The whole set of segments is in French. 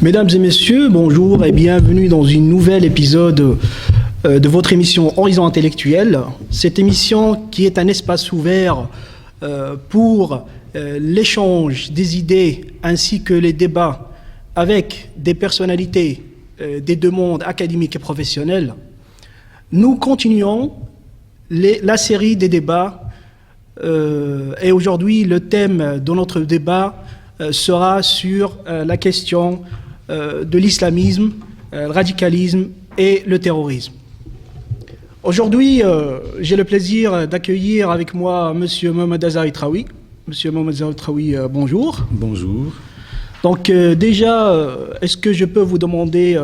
Mesdames et messieurs, bonjour et bienvenue dans un nouvel épisode de votre émission Horizon Intellectuel. Cette émission qui est un espace ouvert pour l'échange des idées ainsi que les débats avec des personnalités des deux mondes académiques et professionnels. Nous continuons la série des débats et aujourd'hui le thème de notre débat sera sur la question de l'islamisme, le radicalisme et le terrorisme. Aujourd'hui, j'ai le plaisir d'accueillir avec moi M. Mohamed Azari Traoui. Monsieur Mohamed Azari Traoui, bonjour. Bonjour. Donc déjà, est-ce que je peux vous demander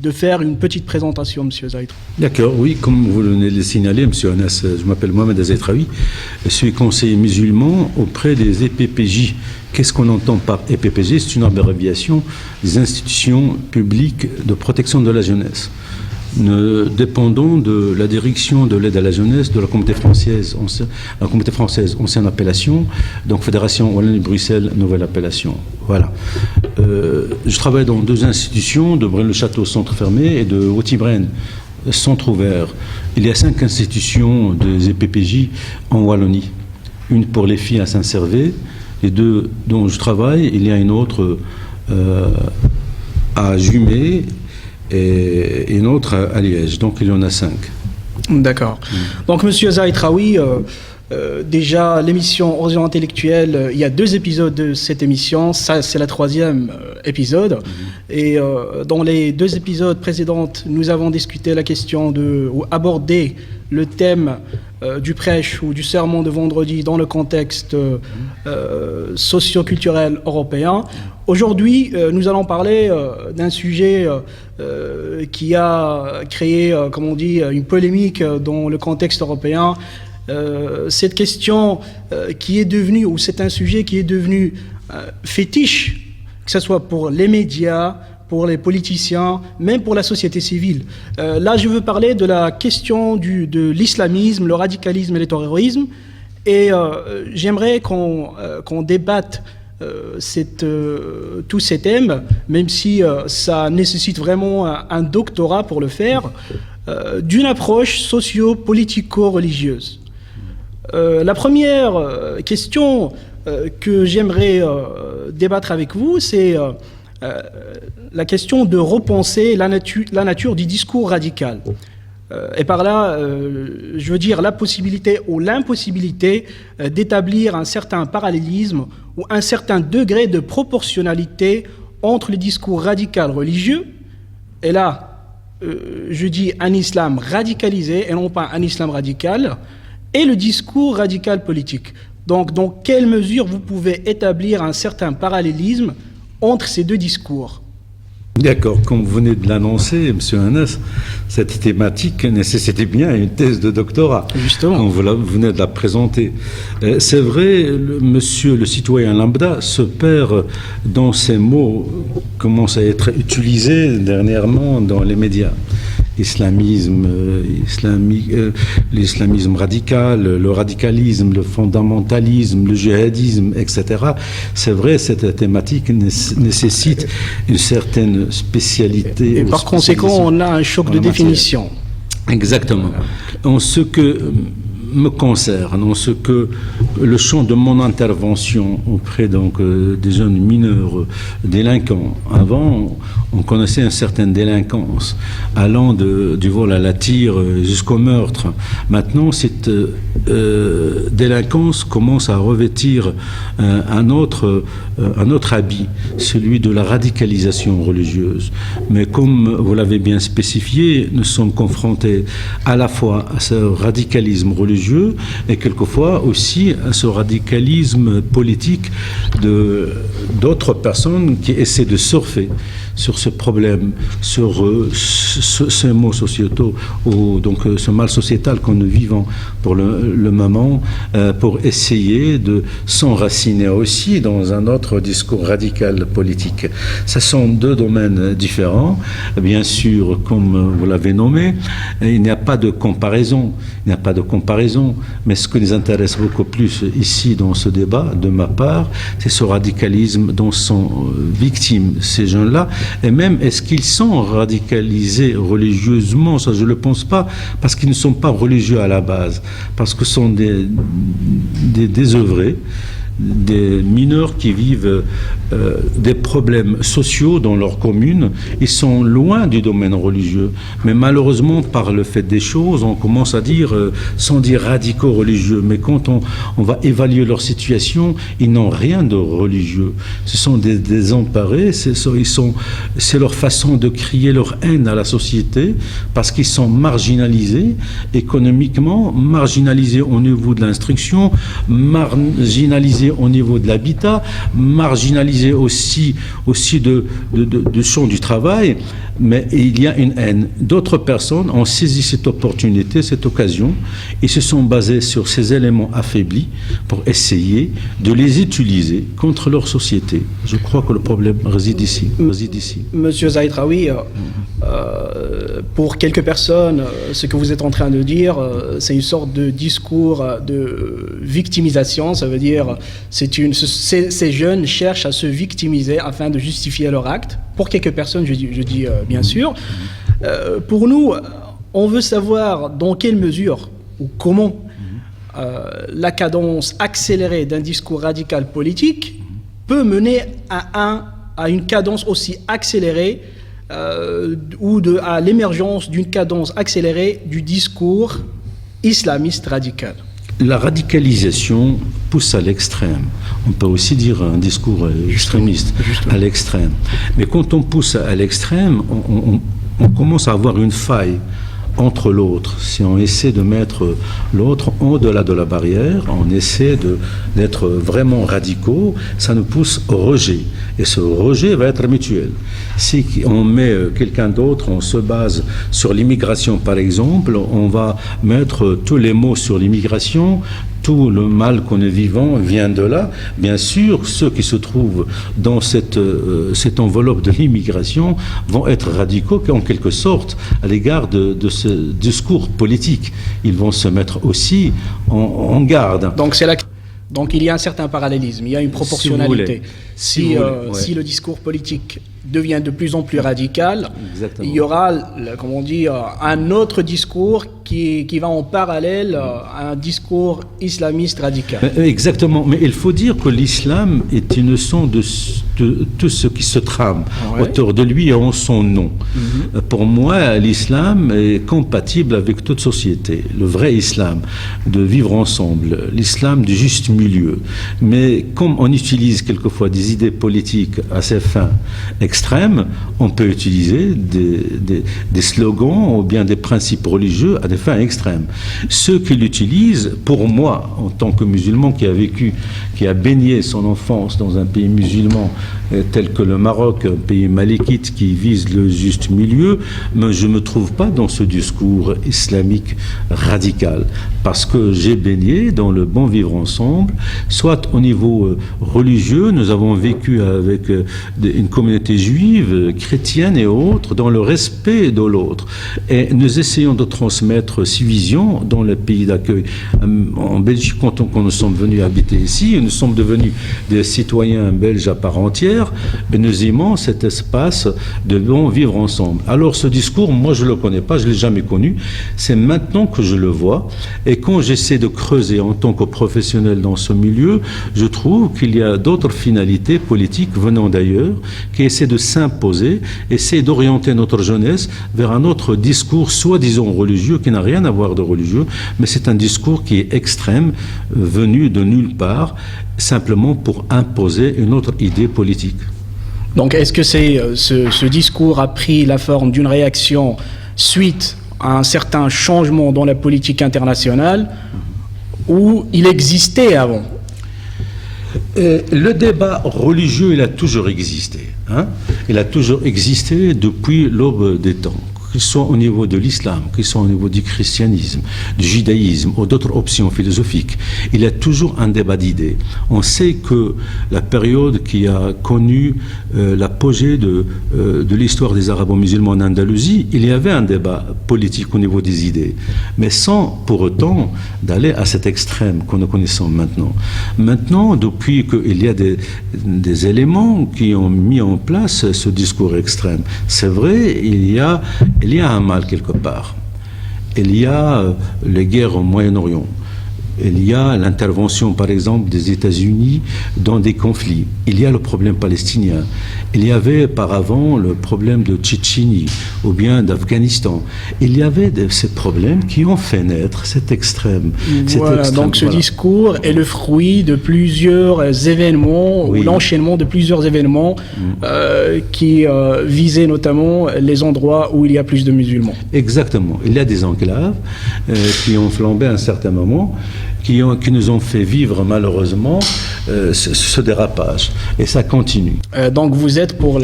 de faire une petite présentation, M. Azari Traoui? D'accord, oui, comme vous venez de le signaler, M. Anas, je m'appelle Mohamed Azari Traoui, je suis conseiller musulman auprès des EPPJ. Qu'est-ce qu'on entend par EPPJ? C'est une abréviation des institutions publiques de protection de la jeunesse. Nous dépendons de la direction de l'aide à la jeunesse de la Communauté française, ancienne appellation, donc Fédération Wallonie-Bruxelles, nouvelle appellation. Voilà. Je travaille dans deux institutions, de Braine-le-Château, centre fermé, et de Wauty-Braine, centre ouvert. Il y a 5 institutions des EPPJ en Wallonie. Une pour les filles à Saint-Servais, les 2 dont je travaille, il y a une autre à Jumet, et une autre à Liège. Donc il y en a 5. D'accord. Donc Monsieur Azari Traoui, déjà l'émission Horizon Intellectuel, il y a 2 épisodes de cette émission, ça c'est la 3e épisode. Et dans les 2 épisodes précédents, nous avons discuté la question ou abordé le thème du prêche ou du sermon de vendredi dans le contexte socio-culturel européen. Aujourd'hui, nous allons parler d'un sujet qui a créé, comme on dit, une polémique dans le contexte européen. Cette question qui est devenue, ou c'est un sujet qui est devenu fétiche, que ce soit pour les médias, pour les politiciens, même pour la société civile. Là, je veux parler de la question de l'islamisme, le radicalisme et le terrorisme. Et j'aimerais qu'on débatte tous ces thèmes, même si ça nécessite vraiment un doctorat pour le faire, d'une approche socio-politico-religieuse. La première question que j'aimerais débattre avec vous, c'est la question de repenser la nature du discours radical. Et par là, je veux dire la possibilité ou l'impossibilité d'établir un certain parallélisme ou un certain degré de proportionnalité entre le discours radical religieux, et là, je dis un islam radicalisé et non pas un islam radical, et le discours radical politique. Donc, dans quelle mesure vous pouvez établir un certain parallélisme entre ces 2 discours? D'accord, comme vous venez de l'annoncer, M. Anas, cette thématique nécessitait bien une thèse de doctorat. Justement. Comme vous venez de la présenter. C'est vrai, monsieur le citoyen lambda se perd dans ces mots qui commencent à être utilisés dernièrement dans les médias. L'islamisme radical, le radicalisme, le fondamentalisme, le djihadisme, etc. C'est vrai, cette thématique nécessite une certaine spécialité. Et par conséquent, on a un choc de définition. Exactement. En ce que me concerne, en ce que le champ de mon intervention auprès des jeunes mineurs délinquants, avant on connaissait une certaine délinquance allant du vol à la tire jusqu'au meurtre. Maintenant cette délinquance commence à revêtir un autre habit, celui de la radicalisation religieuse. Mais comme vous l'avez bien spécifié, nous sommes confrontés à la fois à ce radicalisme religieux et quelquefois aussi à ce radicalisme politique d'autres personnes qui essaient de surfer sur ce problème, sur ces maux sociétaux, ou donc ce mal sociétal que nous vivons pour le moment, pour essayer de s'enraciner aussi dans un autre discours radical politique. Ce sont deux domaines différents. Bien sûr, comme vous l'avez nommé, il n'y a pas de comparaison. Il n'y a pas de comparaison. Mais ce qui nous intéresse beaucoup plus ici dans ce débat, de ma part, c'est ce radicalisme dont sont victimes ces jeunes-là. Et même, est-ce qu'ils sont radicalisés religieusement? Ça, je ne le pense pas, parce qu'ils ne sont pas religieux à la base, parce que ce sont des désœuvrés, des mineurs qui vivent des problèmes sociaux dans leur commune. Ils sont loin du domaine religieux. Mais malheureusement, par le fait des choses, on commence à dire, sans dire radicaux religieux, mais quand on va évaluer leur situation, ils n'ont rien de religieux. Ce sont des désemparés, c'est leur façon de crier leur haine à la société, parce qu'ils sont marginalisés économiquement, marginalisés au niveau de l'instruction, marginalisés au niveau de l'habitat, marginalisés aussi du champ du travail, mais il y a une haine. D'autres personnes ont saisi cette opportunité, cette occasion, et se sont basées sur ces éléments affaiblis pour essayer de les utiliser contre leur société. Je crois que le problème réside ici. Monsieur Zaïtraoui, pour quelques personnes, ce que vous êtes en train de dire, c'est une sorte de discours de victimisation. Ça veut dire ces jeunes cherchent à se victimiser afin de justifier leur acte. Pour quelques personnes, je dis bien sûr. Pour nous, on veut savoir dans quelle mesure ou comment la cadence accélérée d'un discours radical politique peut mener à une cadence aussi accélérée ou à l'émergence d'une cadence accélérée du discours islamiste radical. La radicalisation pousse à l'extrême. On peut aussi dire un discours extrémiste à l'extrême. Mais quand on pousse à l'extrême, on commence à avoir une faille entre l'autre. Si on essaie de mettre l'autre au-delà de la barrière, on essaie d'être vraiment radicaux, ça nous pousse au rejet. Et ce rejet va être mutuel. Si on met quelqu'un d'autre, on se base sur l'immigration par exemple, on va mettre tous les mots sur l'immigration, tout le mal qu'on est vivant vient de là. Bien sûr, ceux qui se trouvent dans cette enveloppe de l'immigration vont être radicaux en quelque sorte à l'égard de ce discours politique. Ils vont se mettre aussi en garde. Donc il y a un certain parallélisme, il y a une proportionnalité. Si le discours politique devient de plus en plus radical, il y aura, un autre discours qui va en parallèle à un discours islamiste radical. Exactement, mais il faut dire que l'islam est une leçon de tout ce qui se trame autour de lui et en son nom. Pour moi, l'islam est compatible avec toute société. Le vrai islam, de vivre ensemble, l'islam du juste milieu. Mais comme on utilise quelquefois des idées politiques à ces fins extrêmes, on peut utiliser des slogans ou bien des principes religieux à des fins extrêmes. Ceux qui l'utilisent, pour moi, en tant que musulman qui a baigné son enfance dans un pays musulman tel que le Maroc, un pays malékite qui vise le juste milieu, mais je ne me trouve pas dans ce discours islamique radical, parce que j'ai baigné dans le bon vivre ensemble, soit au niveau religieux, nous avons vécu avec une communauté juive, chrétienne et autres, dans le respect de l'autre. Et nous essayons de transmettre ces visions dans le pays d'accueil. En Belgique, quand nous sommes venus habiter ici, nous sommes devenus des citoyens belges à part entière, et nous aimons cet espace de bon vivre ensemble. Alors ce discours, moi je ne le connais pas, je ne l'ai jamais connu, c'est maintenant que je le vois, et quand j'essaie de creuser en tant que professionnel dans ce milieu, je trouve qu'il y a d'autres finalités politiques venant d'ailleurs, qui essaient de s'imposer, essaient d'orienter notre jeunesse vers un autre discours, soi-disant religieux, qui n'a rien à voir de religieux, mais c'est un discours qui est extrême, venu de nulle part, simplement pour imposer une autre idée politique. Donc est-ce que ce discours a pris la forme d'une réaction suite à un certain changement dans la politique internationale, ou il existait avant? Le débat religieux, il a toujours existé. Hein? Il a toujours existé depuis l'aube des temps, qu'ils soient au niveau de l'islam, qu'ils soient au niveau du christianisme, du judaïsme ou d'autres options philosophiques. Il y a toujours un débat d'idées. On sait que la période qui a connu l'apogée de l'histoire des Arabo-musulmans en Andalousie, il y avait un débat politique au niveau des idées, mais sans pour autant d'aller à cet extrême que nous connaissons maintenant. Maintenant, depuis qu'il y a des éléments qui ont mis en place ce discours extrême, c'est vrai, il y a un mal quelque part. Il y a les guerres au Moyen-Orient. Il y a l'intervention, par exemple, des États-Unis dans des conflits. Il y a le problème palestinien. Il y avait auparavant le problème de Tchétchénie ou bien d'Afghanistan. Il y avait ces problèmes qui ont fait naître cet extrême. Voilà, donc ce discours est le fruit de plusieurs événements, ou l'enchaînement de plusieurs événements qui visaient notamment les endroits où il y a plus de musulmans. Exactement. Il y a des enclaves qui ont flambé à un certain moment, qui nous ont fait vivre malheureusement ce dérapage. Et ça continue. Donc vous êtes pour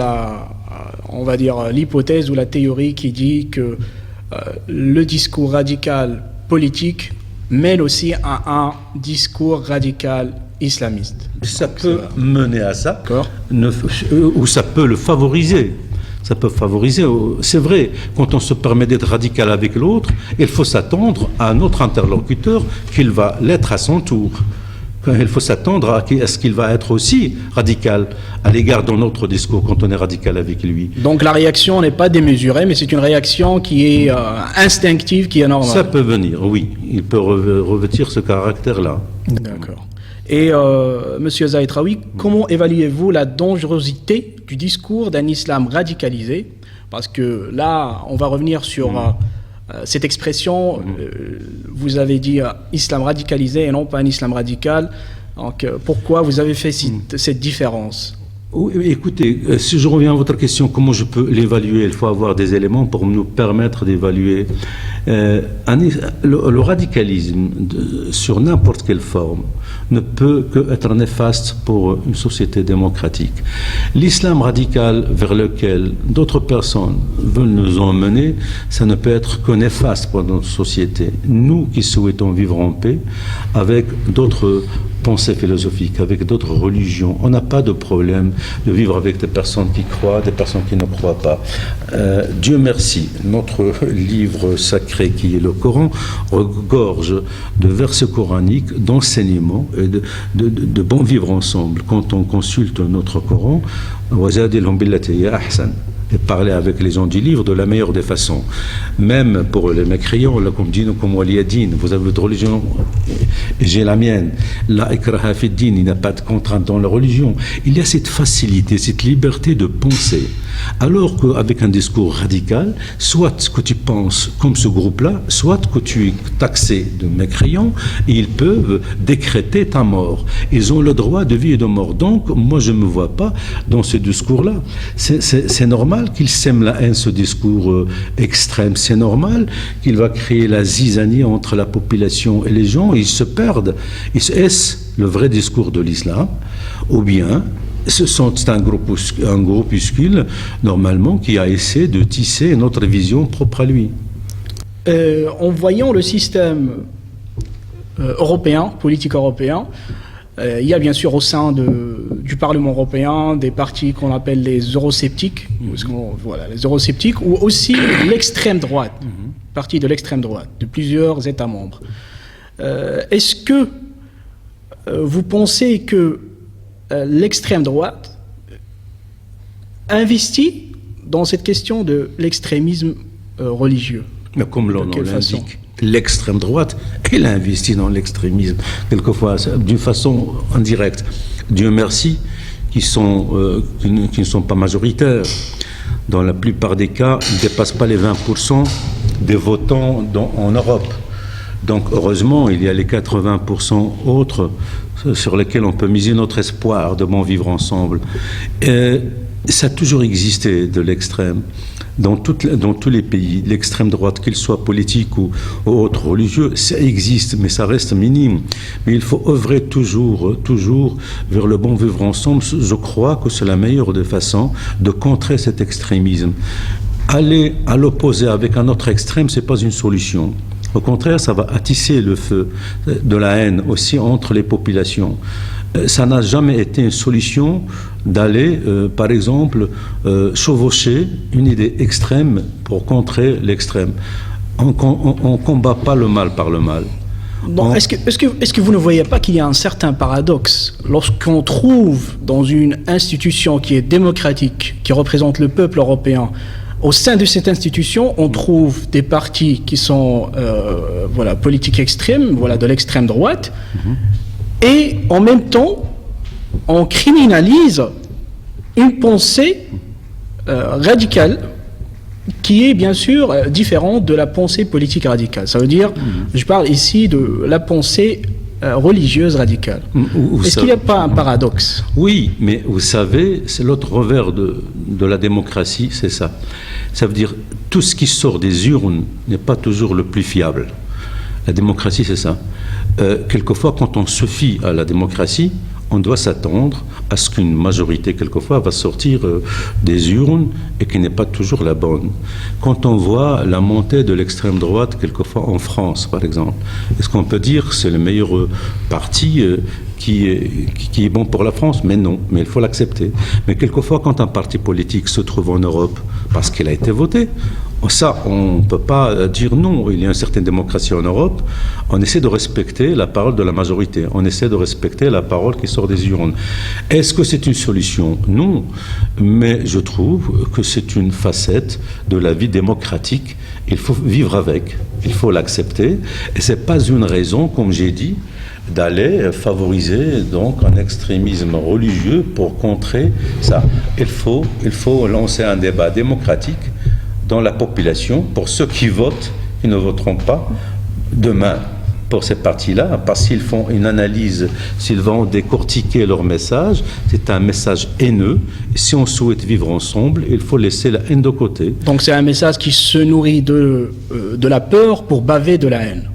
on va dire, l'hypothèse ou la théorie qui dit que le discours radical politique mène aussi à un discours radical islamiste. Ça peut mener à ça, ou ça peut le favoriser. Ça peut favoriser. C'est vrai, quand on se permet d'être radical avec l'autre, il faut s'attendre à un autre interlocuteur qu'il va l'être à son tour. Il faut s'attendre à ce qu'il va être aussi radical à l'égard de notre discours quand on est radical avec lui. Donc la réaction n'est pas démesurée, mais c'est une réaction qui est instinctive, qui est normale. Ça peut venir, oui. Il peut revêtir ce caractère-là. D'accord. Et Monsieur Zaïtraoui, comment évaluez-vous la dangerosité du discours d'un islam radicalisé? Parce que là, on va revenir sur cette expression, vous avez dit islam radicalisé et non pas un islam radical. Donc pourquoi vous avez fait cette différence? Oui, écoutez, si je reviens à votre question, comment je peux l'évaluer? Il faut avoir des éléments pour nous permettre d'évaluer. Le radicalisme, sur n'importe quelle forme, ne peut qu'être néfaste pour une société démocratique. L'islam radical vers lequel d'autres personnes veulent nous emmener, ça ne peut être que néfaste pour notre société. Nous qui souhaitons vivre en paix avec d'autres pensées philosophiques, avec d'autres religions, on n'a pas de problème de vivre avec des personnes qui croient, des personnes qui ne croient pas. Dieu merci, notre livre sacré qui est le Coran regorge de versets coraniques, d'enseignements et de bon vivre ensemble. Quand on consulte notre Coran, et parler avec les gens du livre de la meilleure des façons. Même pour les mécréants, vous avez votre religion et j'ai la mienne. La ikraha fi din, il n'y a pas de contrainte dans la religion. Il y a cette facilité, cette liberté de penser. Alors qu'avec un discours radical, soit que tu penses comme ce groupe-là, soit que tu es taxé de mécréant, et ils peuvent décréter ta mort. Ils ont le droit de vie et de mort. Donc, moi, je ne me vois pas dans ce discours-là. C'est normal qu'il sème la haine, ce discours extrême. C'est normal qu'il va créer la zizanie entre la population et les gens. Ils se perdent. Est-ce le vrai discours de l'islam? Ou bien c'est un groupuscule, normalement, qui a essayé de tisser notre vision propre à lui. En voyant le système européen, politique européen, il y a bien sûr au sein du Parlement européen des partis qu'on appelle les eurosceptiques, voilà, les eurosceptiques, ou aussi l'extrême droite, parti de l'extrême droite, de plusieurs États membres. Est-ce que vous pensez que l'extrême droite investit dans cette question de l'extrémisme religieux? Mais comme l'on l'indique, l'extrême droite, elle a investi dans l'extrémisme, quelquefois d'une façon indirecte. Dieu merci, qui ne sont pas majoritaires. Dans la plupart des cas, ils ne dépassent pas les 20% des votants en Europe. Donc heureusement, il y a les 80% autres sur lesquels on peut miser notre espoir de bon vivre ensemble. Ça a toujours existé de l'extrême. dans tous les pays, l'extrême droite, qu'il soit politique ou autre, religieux, ça existe, mais ça reste minime. Mais il faut œuvrer toujours vers le bon vivre ensemble. Je crois que c'est la meilleure des façons de contrer cet extrémisme. Aller à l'opposé avec un autre extrême, c'est pas une solution. Au contraire, ça va attiser le feu de la haine aussi entre les populations. Ça n'a jamais été une solution d'aller, par exemple, chevaucher une idée extrême pour contrer l'extrême. On ne combat pas le mal par le mal. Bon, est-ce que vous ne voyez pas qu'il y a un certain paradoxe lorsqu'on trouve dans une institution qui est démocratique, qui représente le peuple européen, au sein de cette institution, on trouve des partis qui sont politiques extrêmes, de l'extrême droite, et en même temps, on criminalise une pensée radicale qui est bien sûr différente de la pensée politique radicale. Ça veut dire, je parle ici de la pensée religieuse radicale. Est-ce qu'il n'y a pas un paradoxe? Oui, mais vous savez, c'est l'autre revers de la démocratie, c'est ça. Ça veut dire, tout ce qui sort des urnes n'est pas toujours le plus fiable. La démocratie, c'est ça. Quelquefois, quand on se fie à la démocratie, on doit s'attendre à ce qu'une majorité, quelquefois, va sortir des urnes et qui n'est pas toujours la bonne. Quand on voit la montée de l'extrême droite, quelquefois en France, par exemple, est-ce qu'on peut dire que c'est le meilleur parti qui est bon pour la France? Mais non, mais il faut l'accepter. Mais quelquefois, quand un parti politique se trouve en Europe parce qu'il a été voté, ça, on ne peut pas dire non. Il y a une certaine démocratie en Europe. On essaie de respecter la parole de la majorité. On essaie de respecter la parole qui sort des urnes. Est-ce que c'est une solution? Non. Mais je trouve que c'est une facette de la vie démocratique. Il faut vivre avec. Il faut l'accepter. Et ce n'est pas une raison, comme j'ai dit, d'aller favoriser donc un extrémisme religieux pour contrer ça. Il faut lancer un débat démocratique dans la population, pour ceux qui votent, ils ne voteront pas demain pour ces partis-là, parce qu'ils font une analyse, s'ils vont décortiquer leur message, c'est un message haineux, et si on souhaite vivre ensemble, il faut laisser la haine de côté. Donc c'est un message qui se nourrit de la peur pour baver de la haine.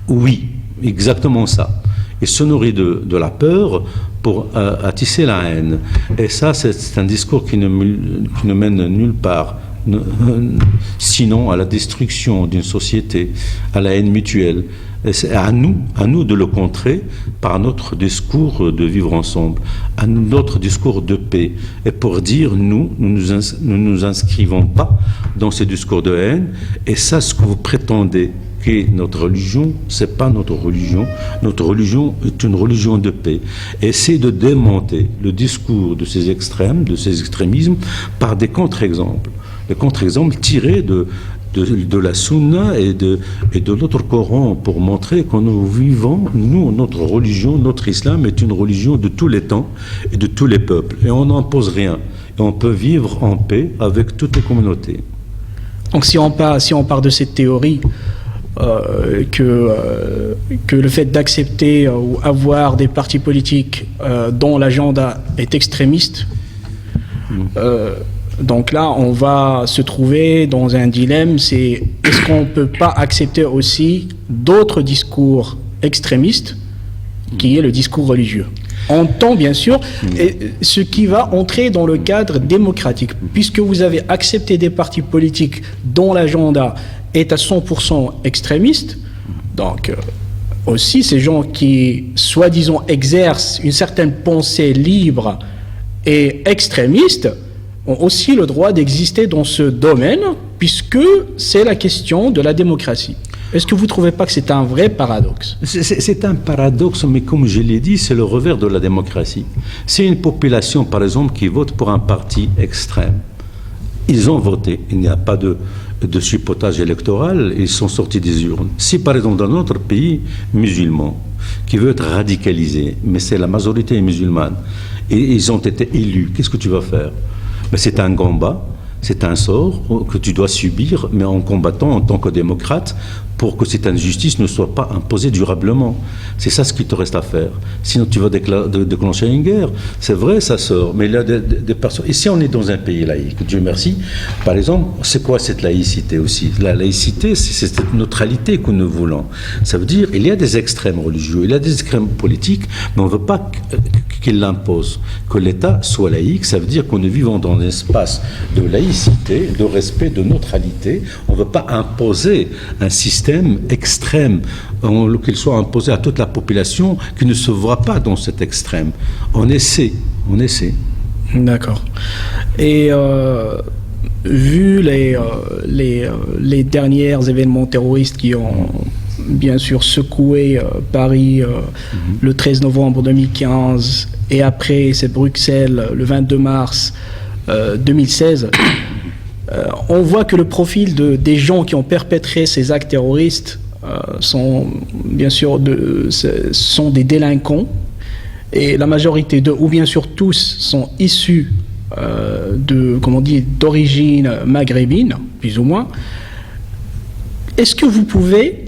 Oui, exactement ça. Il se nourrit de la peur pour attiser la haine. Et ça, c'est un discours qui ne mène nulle part. Sinon à la destruction d'une société, à la haine mutuelle. Et c'est à nous de le contrer par notre discours de vivre ensemble, à notre discours de paix. Et pour dire, nous nous inscrivons pas dans ces discours de haine. Et ça, ce que vous prétendez qu'est notre religion, c'est pas notre religion. Notre religion est une religion de paix. Et c'est de démonter le discours de ces extrêmes, de ces extrémismes, par des contre-exemples. Les contre-exemples tirés de la Sunna et de notre Coran pour montrer que nous vivons, notre religion, notre islam est une religion de tous les temps et de tous les peuples. Et on n'impose rien. Et on peut vivre en paix avec toutes les communautés. Donc si on part de cette théorie que le fait d'accepter ou avoir des partis politiques dont l'agenda est extrémiste, donc là, on va se trouver dans un dilemme, c'est est-ce qu'on ne peut pas accepter aussi d'autres discours extrémistes, qui est le discours religieux. On entend bien sûr ce qui va entrer dans le cadre démocratique, puisque vous avez accepté des partis politiques dont l'agenda est à 100% extrémiste, donc aussi ces gens qui, soi-disant, exercent une certaine pensée libre et extrémiste, ont aussi le droit d'exister dans ce domaine, puisque c'est la question de la démocratie. Est-ce que vous ne trouvez pas que c'est un vrai paradoxe? C'est un paradoxe, mais comme je l'ai dit, c'est le revers de la démocratie. C'est une population, par exemple, qui vote pour un parti extrême. Ils ont voté, il n'y a pas de chipotage électoral, ils sont sortis des urnes. Si, par exemple, dans notre pays musulman, qui veut être radicalisé, mais c'est la majorité musulmane, et ils ont été élus, qu'est-ce que tu vas faire? Mais c'est un combat, c'est un sort que tu dois subir, mais en combattant en tant que démocrate pour que cette injustice ne soit pas imposée durablement. C'est ça ce qu'il te reste à faire. Sinon, tu vas déclencher une guerre. C'est vrai, ça sort. Mais il y a des personnes... Ici, on est dans un pays laïque, Dieu merci. Par exemple, c'est quoi cette laïcité aussi? La laïcité, c'est cette neutralité que nous voulons. Ça veut dire, il y a des extrêmes religieux, il y a des extrêmes politiques, mais on ne veut pas qu'ils l'imposent. Que l'État soit laïque, ça veut dire qu'on est vivant dans un espace de laïcité, de respect, de neutralité. On ne veut pas imposer un système extrême, qu'il soit imposé à toute la population qui ne se voit pas dans cet extrême. On essaie. D'accord. Et vu les derniers événements terroristes qui ont bien sûr secoué Paris le 13 novembre 2015 et après c'est Bruxelles le 22 mars 2016, on voit que le profil des gens qui ont perpétré ces actes terroristes sont bien sûr sont des délinquants, et la majorité d'eux, ou bien sûr tous, sont issus d'origine maghrébine, plus ou moins. Est-ce que vous pouvez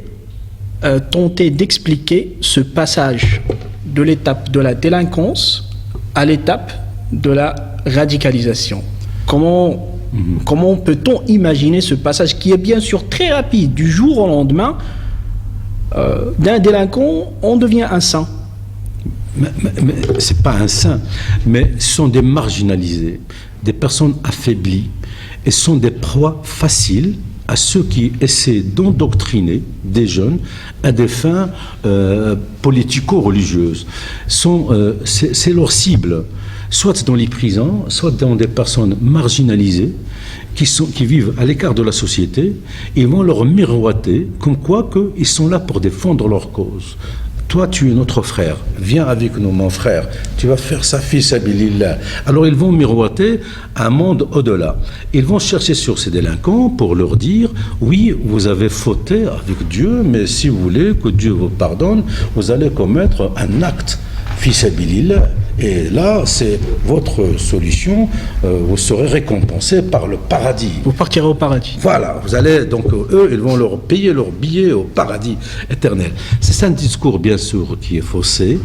tenter d'expliquer ce passage de l'étape de la délinquance à l'étape de la radicalisation? Comment peut-on imaginer ce passage qui est bien sûr très rapide, du jour au lendemain, d'un délinquant, on devient un saint? Mais ce n'est pas un saint, mais ce sont des marginalisés, des personnes affaiblies, et ce sont des proies faciles à ceux qui essaient d'endoctriner des jeunes à des fins politico-religieuses. C'est leur cible, soit dans les prisons, soit dans des personnes marginalisées qui vivent à l'écart de la société. Ils vont leur miroiter comme quoi qu'ils sont là pour défendre leur cause. Toi, tu es notre frère, viens avec nous, mon frère, tu vas faire ça, fils sabilillah. Alors ils vont miroiter un monde au-delà. Ils vont chercher sur ces délinquants pour leur dire, oui, vous avez fauté avec Dieu, mais si vous voulez que Dieu vous pardonne, vous allez commettre un acte, fils sabilillah. Et là, c'est votre solution, vous serez récompensé par le paradis. Vous partirez au paradis. Voilà, vous allez, donc eux, ils vont leur payer leur billet au paradis éternel. C'est un discours, bien sûr, qui est faussé,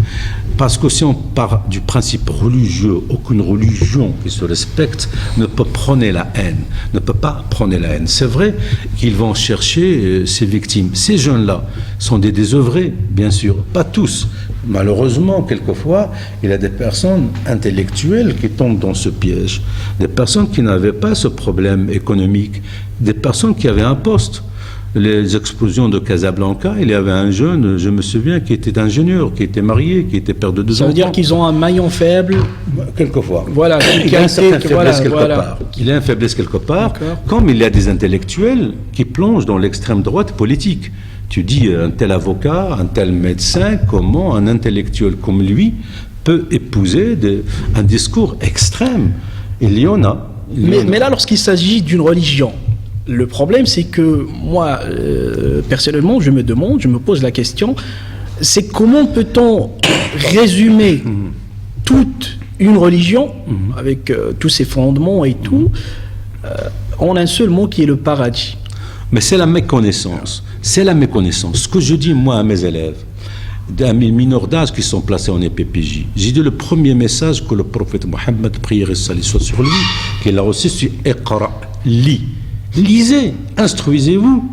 parce que si on part du principe religieux, aucune religion qui se respecte ne peut prôner la haine, ne peut pas prôner la haine. C'est vrai qu'ils vont chercher ces victimes. Ces jeunes-là sont des désœuvrés, bien sûr, pas tous. Malheureusement, quelquefois, il y a des personnes intellectuelles qui tombent dans ce piège, des personnes qui n'avaient pas ce problème économique, des personnes qui avaient un poste. Les explosions de Casablanca, il y avait un jeune, je me souviens, qui était ingénieur, qui était marié, qui était père de 2 enfants. Ça veut dire qu'ils ont un maillon faible. Quelquefois. Voilà. Il y a une certaine faiblesse quelque part. Il y a une faiblesse quelque part, comme il y a des intellectuels qui plongent dans l'extrême droite politique. Tu dis un tel avocat, un tel médecin, comment un intellectuel comme lui peut épouser un discours extrême? Il y en a. Mais là, lorsqu'il s'agit d'une religion, le problème, c'est que moi, personnellement, je me pose la question, c'est comment peut-on résumer toute une religion, avec tous ses fondements et tout, en un seul mot qui est le paradis? Mais c'est la méconnaissance. C'est la méconnaissance. Ce que je dis, moi, à mes élèves, à mes mineurs d'âge qui sont placés en EPPJ, j'ai dit le premier message que le prophète Mohammed, prière et salut soit sur lui, qu'il a reçu, c'est « Iqra, lis ». Lisez, instruisez-vous.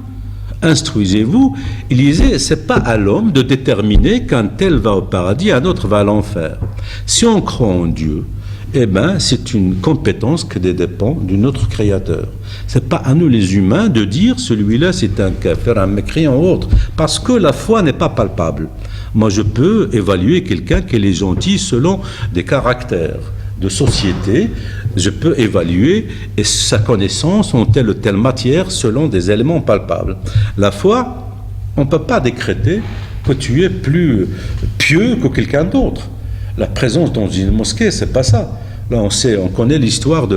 Instruisez-vous, lisez, c'est pas à l'homme de déterminer qu'un tel va au paradis, un autre va à l'enfer. Si on croit en Dieu, eh bien, c'est une compétence qui dépend de notre Créateur. C'est pas à nous les humains de dire celui-là c'est un kafir, un mécréant ou autre, parce que la foi n'est pas palpable. Moi, je peux évaluer quelqu'un qui est gentil selon des caractères de société. Je peux évaluer sa connaissance en telle ou telle matière selon des éléments palpables. La foi, on ne peut pas décréter que tu es plus pieux que quelqu'un d'autre. La présence dans une mosquée, c'est pas ça. Là, on connaît l'histoire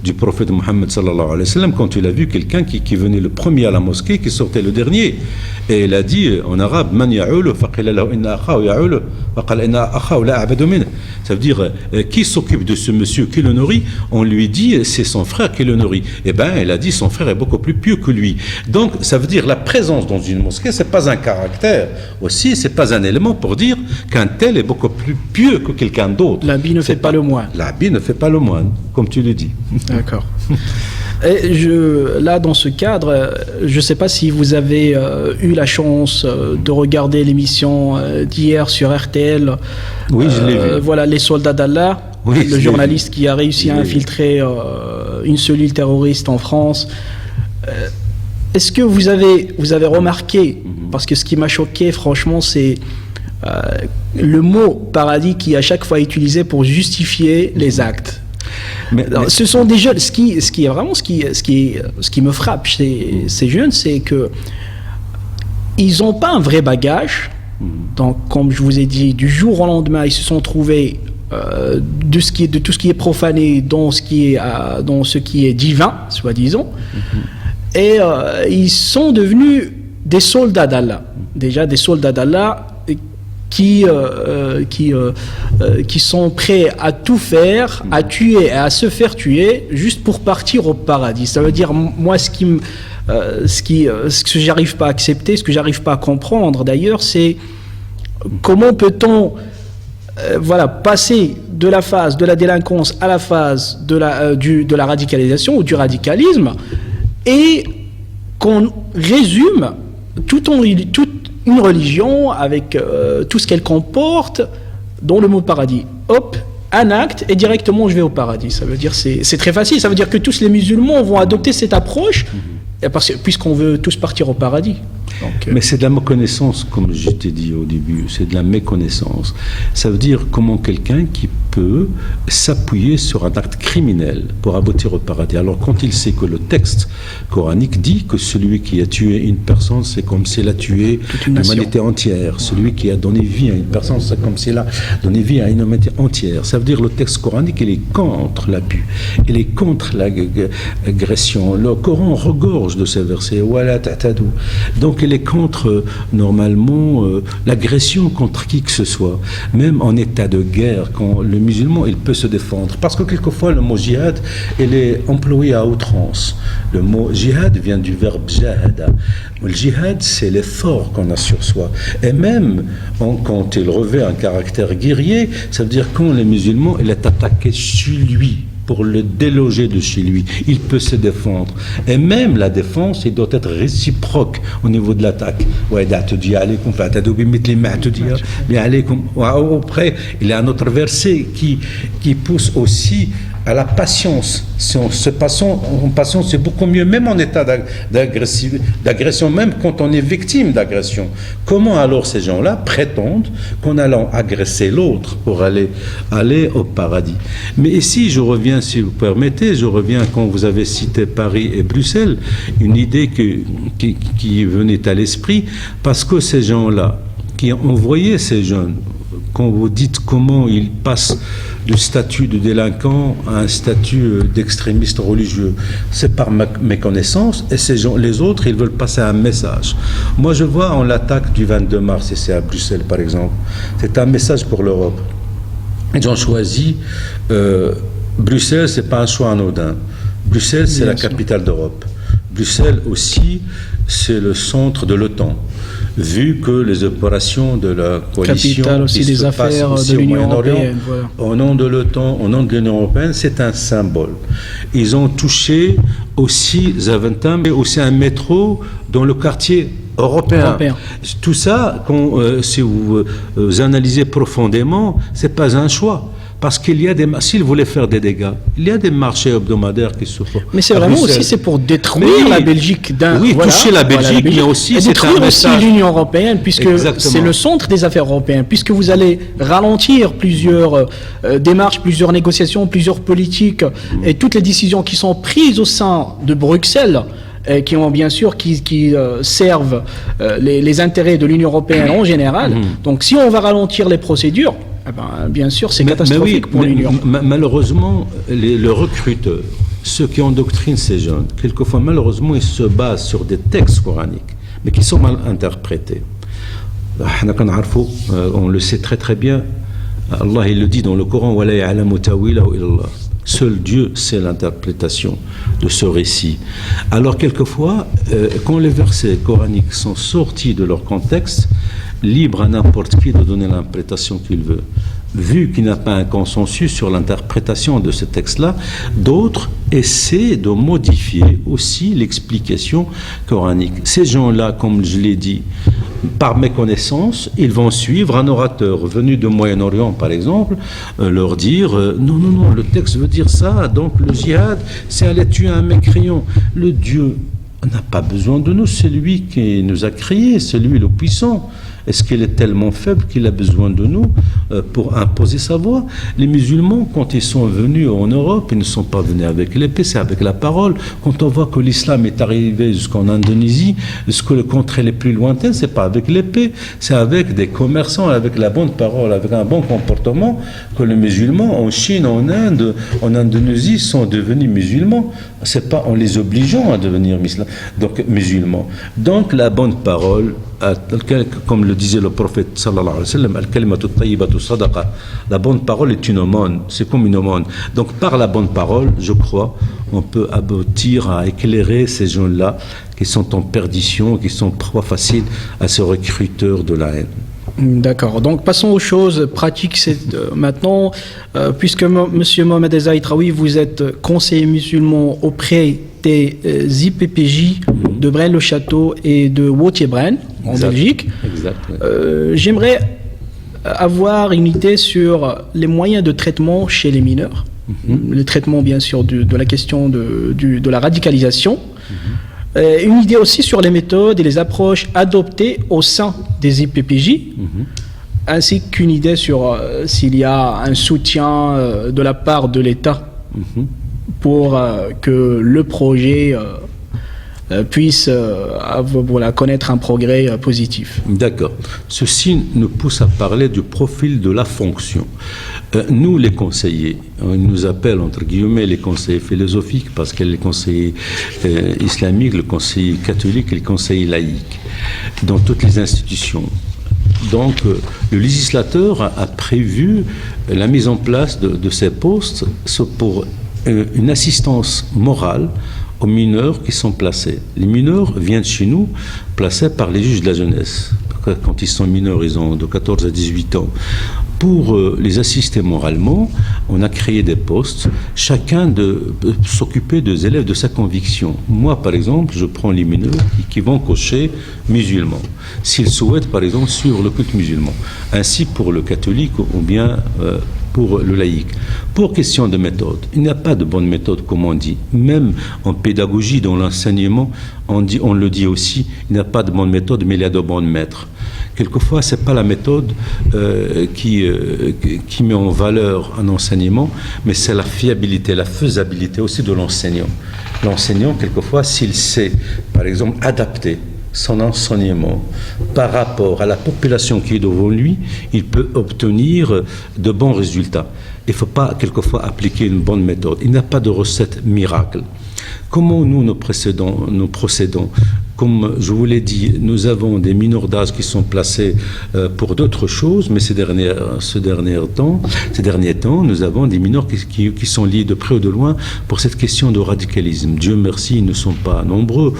du prophète Mohammed sallallahu alayhi wa sallam, quand il a vu quelqu'un qui venait le premier à la mosquée, qui sortait le dernier. Et il a dit en arabe, Man ya'ulu faqila lahu inna akhahu ya'ulu faqala inna akhahu la a'badu min. Ça veut dire, qui s'occupe de ce monsieur qui le nourrit? On lui dit, c'est son frère qui le nourrit. Eh bien, il a dit, son frère est beaucoup plus pieux que lui. Donc, ça veut dire, la présence dans une mosquée, c'est pas un caractère. Aussi, c'est pas un élément pour dire qu'un tel est beaucoup plus pieux que quelqu'un d'autre. L'habit ne fait pas le moine. L'habit ne fait pas le moine, comme tu le dis. D'accord. Et là, dans ce cadre, je ne sais pas si vous avez eu la chance de regarder l'émission d'hier sur RTL. Oui, je l'ai vu. Voilà, Les Soldats d'Allah, oui, le journaliste qui a réussi à infiltrer une cellule terroriste en France. Est-ce que vous avez remarqué, parce que ce qui m'a choqué, franchement, c'est le mot paradis qui est à chaque fois utilisé pour justifier les actes. Mais ce sont des jeunes. Ce qui me frappe chez ces jeunes, c'est que ils n'ont pas un vrai bagage. Donc, comme je vous ai dit, du jour au lendemain, ils se sont trouvés de tout ce qui est profané dans ce qui est divin, soi-disant, et ils sont devenus des soldats d'Allah. Déjà des soldats d'Allah qui sont prêts à tout faire, à tuer et à se faire tuer juste pour partir au paradis. Ça veut dire, moi, ce que j'arrive pas à accepter, ce que j'arrive pas à comprendre d'ailleurs, c'est comment peut-on passer de la phase de la délinquance à la phase de la radicalisation ou du radicalisme, et qu'on résume toute une religion avec tout ce qu'elle comporte dans le mot paradis. Hop, un acte et directement je vais au paradis. Ça veut dire c'est très facile. Ça veut dire que tous les musulmans vont adopter cette approche puisqu'on veut tous partir au paradis. Donc, mais c'est de la méconnaissance, comme je t'ai dit au début, c'est de la méconnaissance. Ça veut dire comment quelqu'un qui peut s'appuyer sur un acte criminel pour aboutir au paradis. Alors quand il sait que le texte coranique dit que celui qui a tué une personne, c'est comme s'il a tué l'humanité entière. Celui qui a donné vie à une personne, c'est comme s'il a donné vie à une humanité entière. Ça veut dire le texte coranique, il est contre l'abus, il est contre l'agression. Le Coran regorge de ces versets. Wala ta'tadu. Donc il est contre, normalement, l'agression contre qui que ce soit. Même en état de guerre, quand le musulman, il peut se défendre. Parce que quelquefois, le mot djihad, il est employé à outrance. Le mot djihad vient du verbe jahada. Le djihad, c'est l'effort qu'on a sur soi. Et même quand il revêt un caractère guerrier, ça veut dire quand le musulman, il est attaqué chez lui, pour le déloger de chez lui. Il peut se défendre. Et même la défense, il doit être réciproque au niveau de l'attaque. Après, il y a un autre verset qui pousse aussi à la patience. Si on se patience, c'est beaucoup mieux, même en état d'agression, même quand on est victime d'agression. Comment alors ces gens-là prétendent qu'en allant agresser l'autre pour aller au paradis? Mais ici, je reviens, si vous permettez, quand vous avez cité Paris et Bruxelles, une idée qui venait à l'esprit, parce que ces gens-là, qui envoyaient ces jeunes, quand vous dites comment ils passent du statut de délinquant à un statut d'extrémiste religieux, c'est par méconnaissance, et les autres, ils veulent passer un message. Moi, je vois en l'attaque du 22 mars, et c'est à Bruxelles par exemple, c'est un message pour l'Europe. Ils ont choisi Bruxelles, c'est pas un choix anodin. Bruxelles, c'est la capitale d'Europe. Bruxelles aussi, c'est le centre de l'OTAN. Vu que les opérations de la coalition aussi des affaires de l'Union européenne, voilà. Au nom de l'OTAN, au nom de l'Union européenne, c'est un symbole. Ils ont touché aussi Zaventem, mais aussi un métro dans le quartier européen. Tout ça, si vous analysez profondément, c'est pas un choix. Parce qu'il y a s'ils voulaient faire des dégâts, il y a des marchés hebdomadaires qui se font. Mais c'est vraiment aussi, c'est pour détruire la Belgique. Toucher la Belgique, mais aussi c'est détruire aussi l'Union européenne, puisque c'est le centre des affaires européennes, puisque vous allez ralentir plusieurs démarches, plusieurs négociations, plusieurs politiques, et toutes les décisions qui sont prises au sein de Bruxelles, qui ont bien sûr qui servent les intérêts de l'Union européenne en général. Donc si on va ralentir les procédures, bien sûr, c'est catastrophique pour l'Union. Malheureusement, le recruteur, ceux qui endoctrinent ces jeunes, quelquefois, malheureusement, ils se basent sur des textes coraniques. mais qui sont mal interprétés. On le sait très très bien. Allah il le dit dans le Coran, seul Dieu sait l'interprétation de ce récit. Alors quelquefois, quand les versets coraniques sont sortis de leur contexte, libre à n'importe qui de donner l'interprétation qu'il veut. Vu qu'il n'y a pas un consensus sur l'interprétation de ce texte-là, d'autres essaient de modifier aussi l'explication coranique. Ces gens-là, comme je l'ai dit, par méconnaissance, ils vont suivre un orateur venu de Moyen-Orient, par exemple, leur dire non, non, non, le texte veut dire ça, donc le djihad, c'est aller tuer un mécréant. Le Dieu n'a pas besoin de nous, c'est lui qui nous a créés, c'est lui le puissant. Est-ce qu'il est tellement faible qu'il a besoin de nous pour imposer sa voix? Les musulmans, quand ils sont venus en Europe, ils ne sont pas venus avec l'épée, c'est avec la parole. Quand on voit que l'islam est arrivé jusqu'en Indonésie, jusqu'au contrées les plus lointaines, c'est pas avec l'épée, c'est avec des commerçants, avec la bonne parole, avec un bon comportement, que les musulmans en Chine, en Inde, en Indonésie sont devenus musulmans. C'est pas en les obligeant à devenir musulmans. Donc la bonne parole, comme le disait le prophète sallallahu alayhi wa sallam, al-kalimatu tayyibatu sadaqa, la bonne parole est une aumône, c'est comme une aumône. Donc par la bonne parole, je crois, on peut aboutir à éclairer ces gens-là qui sont en perdition, qui sont parfois faciles à ces recruteurs de la haine. D'accord. Donc passons aux choses pratiques. Maintenant, puisque Monsieur Mohamed Eza Aitraoui, vous êtes conseiller musulman auprès des IPPJ de Braine-le-Château et de Wauthier-Braine en Belgique. Exact. J'aimerais avoir une idée sur les moyens de traitement chez les mineurs. Le traitement, bien sûr, de la question de la radicalisation. Une idée aussi sur les méthodes et les approches adoptées au sein des IPPJ, ainsi qu'une idée sur s'il y a un soutien de la part de l'État pour que le projet puisse connaître un progrès positif. D'accord. Ceci nous pousse à parler du profil de la fonction. Nous, les conseillers, on nous appelle entre guillemets les conseillers philosophiques parce qu'il y a les conseillers islamiques, le conseiller catholique et le conseiller laïque dans toutes les institutions. Donc, le législateur a prévu la mise en place de ces postes pour une assistance morale aux mineurs qui sont placés. Les mineurs viennent chez nous placés par les juges de la jeunesse. Quand ils sont mineurs, ils ont de 14 à 18 ans. Pour les assister moralement, on a créé des postes, chacun de s'occuper des élèves de sa conviction. Moi, par exemple, je prends les mineurs qui vont cocher musulmans, s'ils souhaitent, par exemple, suivre le culte musulman. Ainsi pour le catholique ou bien pour le laïque. Pour question de méthode, il n'y a pas de bonne méthode, comme on dit. Même en pédagogie, dans l'enseignement, on le dit aussi, il n'y a pas de bonne méthode, mais il y a de bons maîtres. Quelquefois, ce n'est pas la méthode qui met en valeur un enseignement, mais c'est la fiabilité, la faisabilité aussi de l'enseignant. L'enseignant, quelquefois, s'il sait, par exemple, adapter son enseignement par rapport à la population qui est devant lui, il peut obtenir de bons résultats. Il ne faut pas quelquefois appliquer une bonne méthode. Il n'y a pas de recette miracle. Comment nous procédons? Comme je vous l'ai dit, nous avons des mineurs d'âge qui sont placés pour d'autres choses, mais ces derniers temps, nous avons des mineurs qui sont liés de près ou de loin pour cette question de radicalisme. Dieu merci, ils ne sont pas nombreux.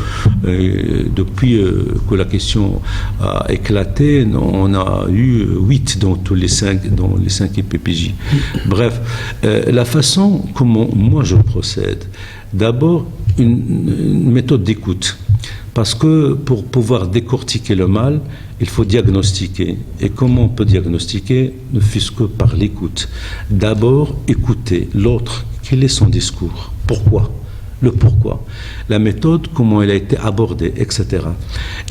Depuis que la question a éclaté, on a eu 8 dans les 5 IPPJ. Bref, la façon comment moi je procède, d'abord une méthode d'écoute. Parce que pour pouvoir décortiquer le mal, il faut diagnostiquer. Et comment on peut diagnostiquer? Ne fût-ce que par l'écoute. D'abord, écouter l'autre. Quel est son discours? Pourquoi? Le pourquoi. La méthode, comment elle a été abordée, etc.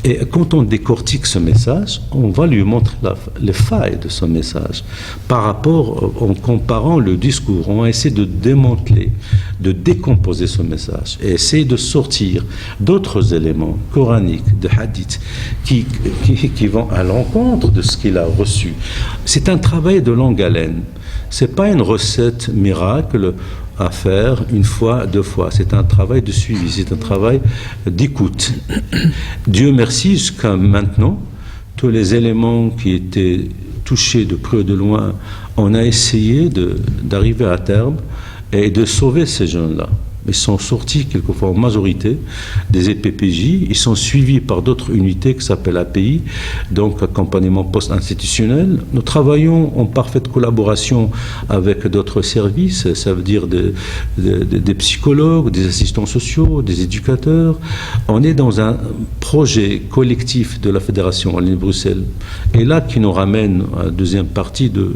Et quand on décortique ce message, on va lui montrer les failles de ce message. Par rapport, en comparant le discours, on va essayer de démanteler, de décomposer ce message et essayer de sortir d'autres éléments coraniques, de hadith, qui vont à l'encontre de ce qu'il a reçu. C'est un travail de longue haleine. C'est pas une recette miracle. à faire une fois, deux fois. C'est un travail de suivi, c'est un travail d'écoute. Dieu merci, jusqu'à maintenant, tous les éléments qui étaient touchés de près ou de loin, on a essayé d'arriver à terme et de sauver ces jeunes-là. Ils sont sortis quelquefois en majorité des EPPJ, ils sont suivis par d'autres unités qui s'appellent API, donc accompagnement post-institutionnel. Nous travaillons en parfaite collaboration avec d'autres services, ça veut dire des psychologues, des assistants sociaux, des éducateurs. On est dans un projet collectif de la Fédération Wallonie-Bruxelles. Et là, qui nous ramène à la deuxième partie de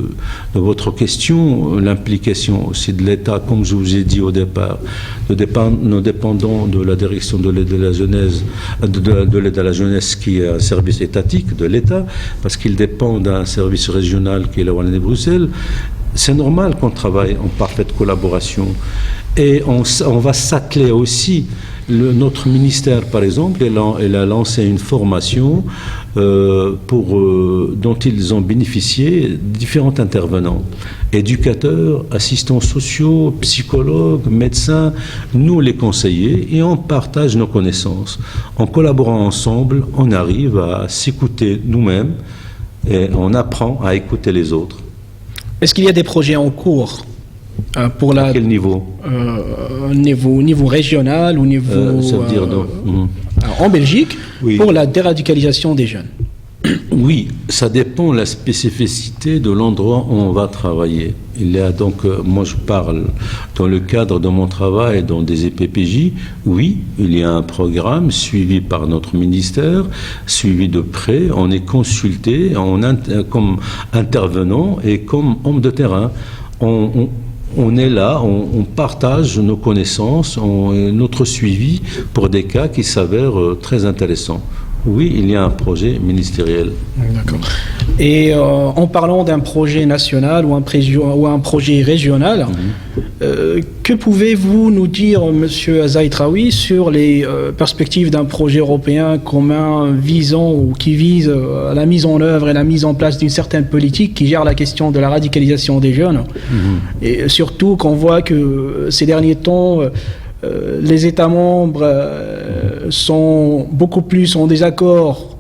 votre question, l'implication aussi de l'État, comme je vous ai dit au départ. Nous dépendons de la direction de l'aide à la jeunesse, de l'aide à la jeunesse qui est un service étatique de l'État, parce qu'il dépend d'un service régional qui est la Wallonie-Bruxelles. C'est normal qu'on travaille en parfaite collaboration. Et on va s'atteler aussi. Notre ministère, par exemple, il a lancé une formation dont ils ont bénéficié différents intervenants, éducateurs, assistants sociaux, psychologues, médecins, nous les conseillers, et on partage nos connaissances. En collaborant ensemble, on arrive à s'écouter nous-mêmes et on apprend à écouter les autres. Est-ce qu'il y a des projets en cours pour à quel niveau? Niveau régional ou niveau ça veut dire en Belgique, oui. Pour la déradicalisation des jeunes? Oui, ça dépend de la spécificité de l'endroit où on va travailler. Il y a donc, moi je parle dans le cadre de mon travail dans des EPPJ, oui, il y a un programme suivi par notre ministère, suivi de près, on est consulté comme intervenant et comme homme de terrain. On est là, on partage nos connaissances, notre suivi pour des cas qui s'avèrent très intéressants. Oui, il y a un projet ministériel. D'accord. Et en parlant d'un projet national ou un projet régional, que pouvez-vous nous dire, Monsieur Zaïtraoui, sur les perspectives d'un projet européen commun visant ou qui vise à la mise en œuvre et la mise en place d'une certaine politique qui gère la question de la radicalisation des jeunes, et surtout qu'on voit que ces derniers temps, les États membres sont beaucoup plus en désaccord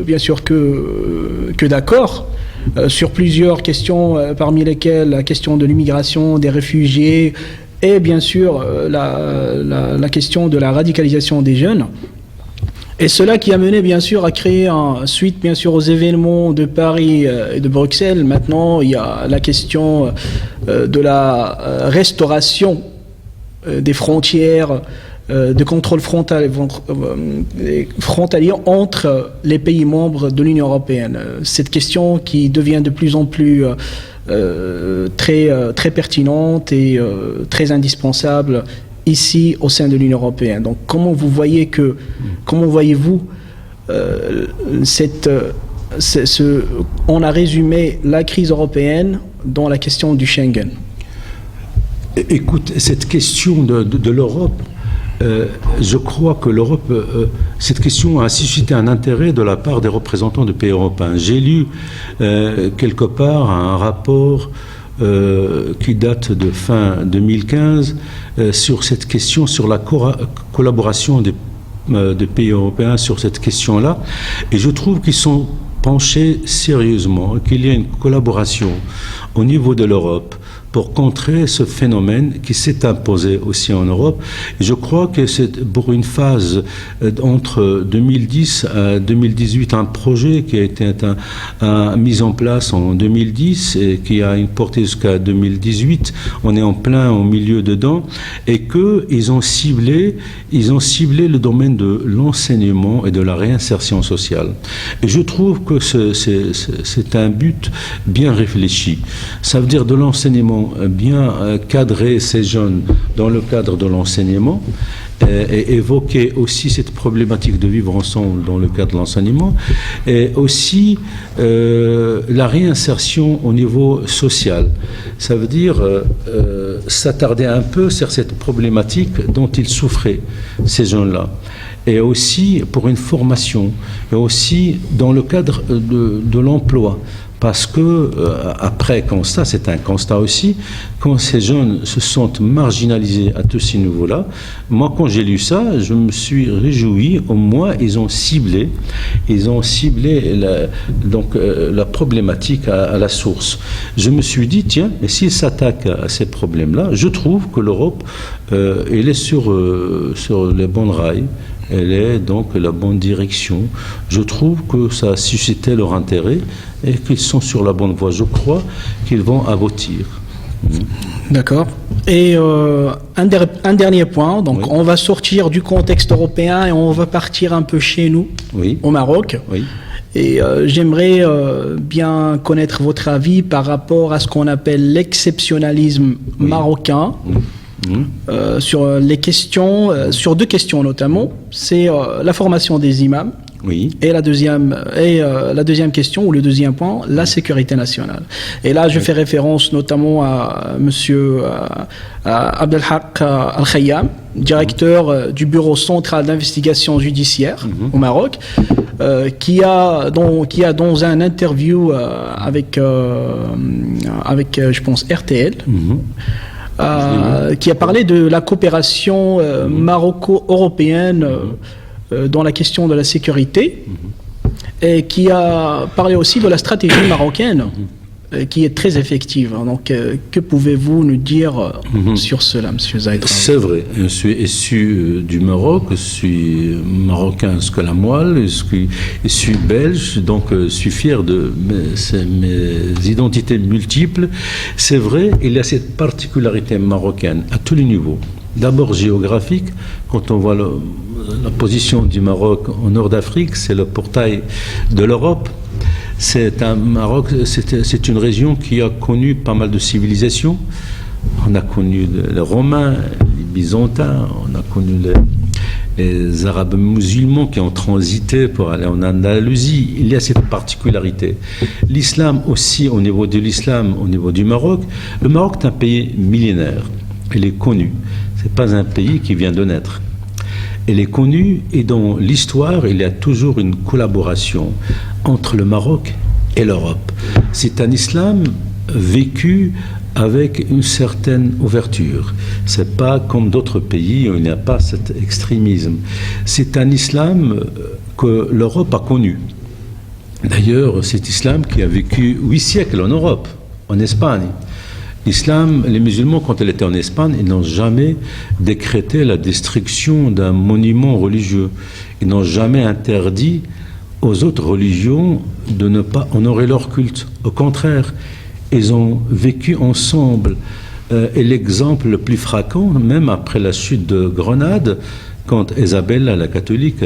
bien sûr que d'accord sur plusieurs questions, parmi lesquelles la question de l'immigration, des réfugiés et bien sûr la question de la radicalisation des jeunes. Et cela qui a mené bien sûr à créer, suite bien sûr aux événements de Paris et de Bruxelles, maintenant il y a la question de la restauration des frontières, de contrôle frontalier entre les pays membres de l'Union européenne. Cette question qui devient de plus en plus très pertinente et très indispensable ici au sein de l'Union européenne. Donc comment voyez-vous on a résumé la crise européenne dans la question du Schengen? Écoute, cette question de l'Europe, je crois que l'Europe, cette question a suscité un intérêt de la part des représentants de pays européens. J'ai lu quelque part un rapport qui date de fin 2015 sur cette question, sur la collaboration des pays européens sur cette question-là, et je trouve qu'ils sont penchés sérieusement, qu'il y a une collaboration au niveau de l'Europe pour contrer ce phénomène qui s'est imposé aussi en Europe. Et je crois que c'est pour une phase entre 2010 à 2018, un projet qui a été mis en place en 2010 et qui a une portée jusqu'à 2018. On est en plein au milieu dedans, et qu'ils ont ciblé le domaine de l'enseignement et de la réinsertion sociale. Et je trouve que c'est un but bien réfléchi. Ça veut dire de l'enseignement, bien cadrer ces jeunes dans le cadre de l'enseignement, et évoquer aussi cette problématique de vivre ensemble dans le cadre de l'enseignement, et aussi la réinsertion au niveau social. Ça veut dire s'attarder un peu sur cette problématique dont ils souffraient, ces jeunes-là. et aussi pour une formation, et aussi dans le cadre de l'emploi. Parce que, après constat, c'est un constat aussi, quand ces jeunes se sentent marginalisés à tous ces niveaux-là, moi, quand j'ai lu ça, je me suis réjoui, au moins, ils ont ciblé la problématique à la source. Je me suis dit, tiens, et s'ils s'attaquent à ces problèmes-là, je trouve que l'Europe, elle est sur les bons rails. Elle est donc la bonne direction. Je trouve que ça a suscité leur intérêt et qu'ils sont sur la bonne voie. Je crois qu'ils vont aboutir. D'accord. Et un dernier point. Donc, oui. On va sortir du contexte européen et on va partir un peu chez nous, oui. au Maroc. Oui. Et j'aimerais bien connaître votre avis par rapport à ce qu'on appelle l'exceptionnalisme marocain. Sur les questions, sur deux questions notamment, c'est la formation des imams et la deuxième question ou le deuxième point, la sécurité nationale. Et là, je fais référence notamment à Monsieur Abdelhak Al-Khayyam, directeur du Bureau central d'investigation judiciaire au Maroc, qui a dans un interview avec je pense RTL. Qui a parlé de la coopération maroco-européenne dans la question de la sécurité et qui a parlé aussi de la stratégie marocaine qui est très effective. Donc, que pouvez-vous nous dire sur cela, M. Zaïd? C'est vrai, je suis issu du Maroc, je suis marocain jusqu'à la moelle, je suis belge, donc je suis fier de mes identités multiples. C'est vrai, il y a cette particularité marocaine à tous les niveaux. D'abord géographique, quand on voit la position du Maroc au nord d'Afrique, c'est le portail de l'Europe. C'est une région qui a connu pas mal de civilisations. On a connu les Romains, les Byzantins, on a connu les Arabes musulmans qui ont transité pour aller en Andalousie. Il y a cette particularité. L'islam aussi, au niveau de l'islam, au niveau du Maroc, le Maroc est un pays millénaire. Il est connu. Ce n'est pas un pays qui vient de naître. Elle est connue et dans l'histoire, il y a toujours une collaboration entre le Maroc et l'Europe. C'est un islam vécu avec une certaine ouverture. C'est pas comme d'autres pays où il n'y a pas cet extrémisme. C'est un islam que l'Europe a connu. D'ailleurs, cet islam qui a vécu 8 siècles en Europe, en Espagne. L'islam, les musulmans, quand ils étaient en Espagne, ils n'ont jamais décrété la destruction d'un monument religieux. Ils n'ont jamais interdit aux autres religions de ne pas honorer leur culte. Au contraire, ils ont vécu ensemble. Et l'exemple le plus frappant, même après la chute de Grenade, quand Isabella, la catholique,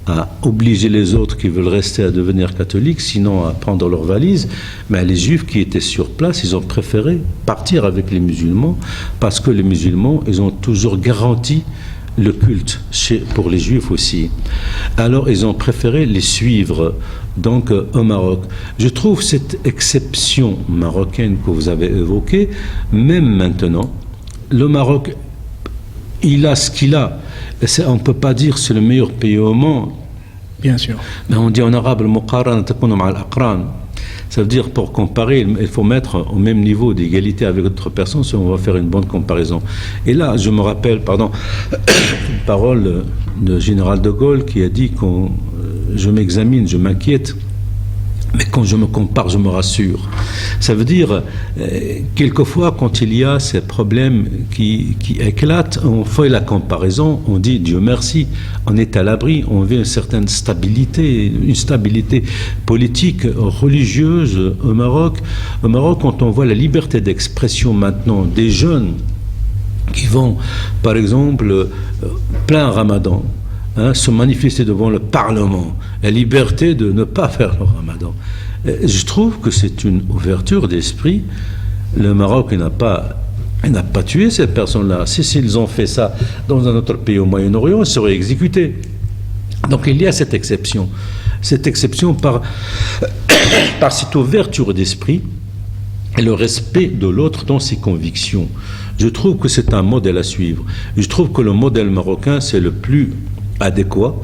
a obligé les autres qui veulent rester à devenir catholiques, sinon à prendre leurs valises, mais les juifs qui étaient sur place, ils ont préféré partir avec les musulmans, parce que les musulmans, ils ont toujours garanti le culte pour les juifs aussi. Alors ils ont préféré les suivre donc au Maroc. Je trouve cette exception marocaine que vous avez évoquée, même maintenant, le Maroc, il a ce qu'il a. On ne peut pas dire que c'est le meilleur pays au monde. Bien sûr. Mais on dit en arabe, ça veut dire pour comparer, il faut mettre au même niveau d'égalité avec d'autres personnes si on va faire une bonne comparaison. Et là, je me rappelle, une parole de général de Gaulle qui a dit quand je m'examine, je m'inquiète, mais quand je me compare, je me rassure. Ça veut dire, quelquefois, quand il y a ces problèmes qui éclatent, on fait la comparaison, on dit Dieu merci, on est à l'abri, on veut une certaine stabilité, une stabilité politique, religieuse au Maroc. Au Maroc, quand on voit la liberté d'expression maintenant des jeunes qui vont, par exemple, plein Ramadan, se manifester devant le Parlement, la liberté de ne pas faire le Ramadan. Je trouve que c'est une ouverture d'esprit. Le Maroc n'a pas tué ces personnes-là. S'ils ont fait ça dans un autre pays au Moyen-Orient, ils seraient exécutés. Donc il y a cette exception par cette ouverture d'esprit et le respect de l'autre dans ses convictions. Je trouve que c'est un modèle à suivre. Je trouve que le modèle marocain, c'est le plus adéquat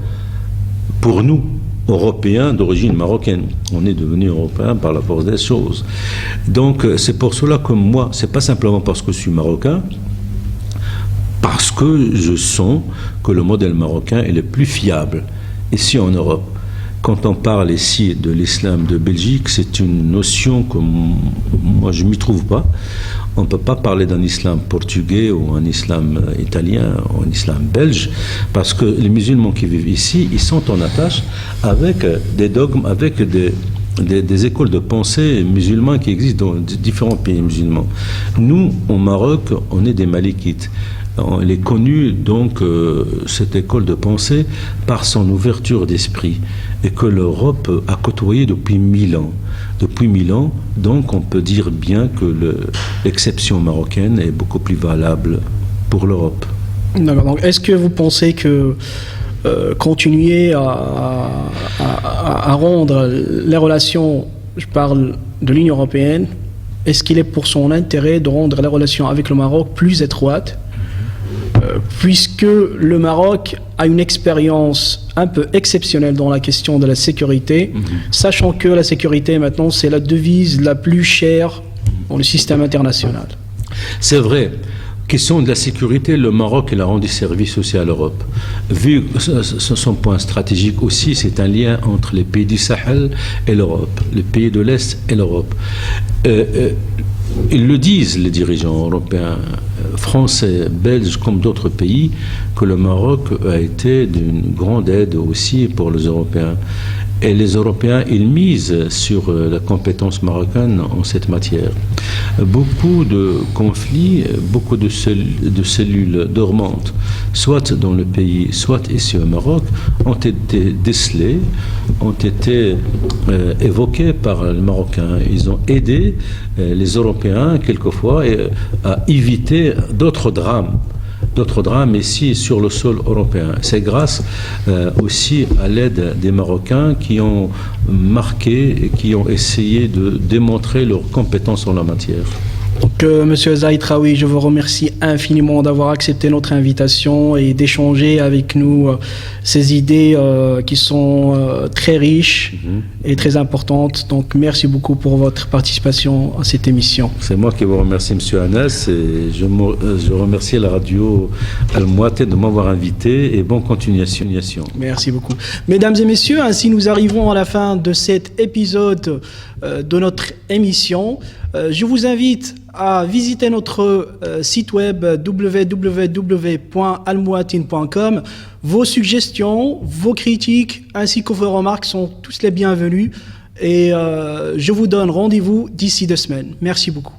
pour nous, Européens d'origine marocaine. On est devenus Européens par la force des choses. Donc c'est pour cela que moi, c'est pas simplement parce que je suis marocain, parce que je sens que le modèle marocain est le plus fiable ici en Europe. Quand on parle ici de l'islam de Belgique, c'est une notion que moi je ne m'y trouve pas. On ne peut pas parler d'un islam portugais ou un islam italien ou un islam belge, parce que les musulmans qui vivent ici, ils sont en attache avec des dogmes, avec des écoles de pensée musulmanes qui existent dans différents pays musulmans. Nous, au Maroc, on est des Malikites. Elle est connue, donc, cette école de pensée, par son ouverture d'esprit, et que l'Europe a côtoyé depuis 1000 ans. Depuis 1000 ans, donc, on peut dire bien que l'exception marocaine est beaucoup plus valable pour l'Europe. D'accord. Donc, est-ce que vous pensez que continuer à rendre les relations, je parle de l'Union européenne, est-ce qu'il est pour son intérêt de rendre les relations avec le Maroc plus étroites, puisque le Maroc a une expérience un peu exceptionnelle dans la question de la sécurité, sachant que la sécurité maintenant c'est la devise la plus chère dans le système international. C'est vrai. Question de la sécurité, le Maroc il a rendu service aussi à l'Europe. Vu son point stratégique aussi, c'est un lien entre les pays du Sahel et l'Europe, les pays de l'Est et l'Europe. Ils le disent, les dirigeants européens, français, belges, comme d'autres pays, que le Maroc a été d'une grande aide aussi pour les Européens. Et les Européens, ils misent sur la compétence marocaine en cette matière. Beaucoup de conflits, beaucoup de cellules dormantes, soit dans le pays, soit ici au Maroc, ont été décelées, ont été évoquées par les Marocains. Ils ont aidé les Européens, quelquefois, à éviter d'autres drames ici sur le sol européen. C'est grâce aussi à l'aide des Marocains qui ont marqué et qui ont essayé de démontrer leurs compétences en la matière. Donc, Monsieur Zaïtraoui, je vous remercie infiniment d'avoir accepté notre invitation et d'échanger avec nous ces idées qui sont très riches et très importantes. Donc, merci beaucoup pour votre participation à cette émission. C'est moi qui vous remercie, Monsieur Anas, et je remercie la radio Al-Mouaté de m'avoir invité et bonne continuation. Merci beaucoup. Mesdames et messieurs, ainsi nous arrivons à la fin de cet épisode de notre émission. Je vous invite à visiter notre site web www.almouatine.com. Vos suggestions, vos critiques ainsi que vos remarques sont tous les bienvenus et je vous donne rendez-vous d'ici 2 semaines. Merci beaucoup.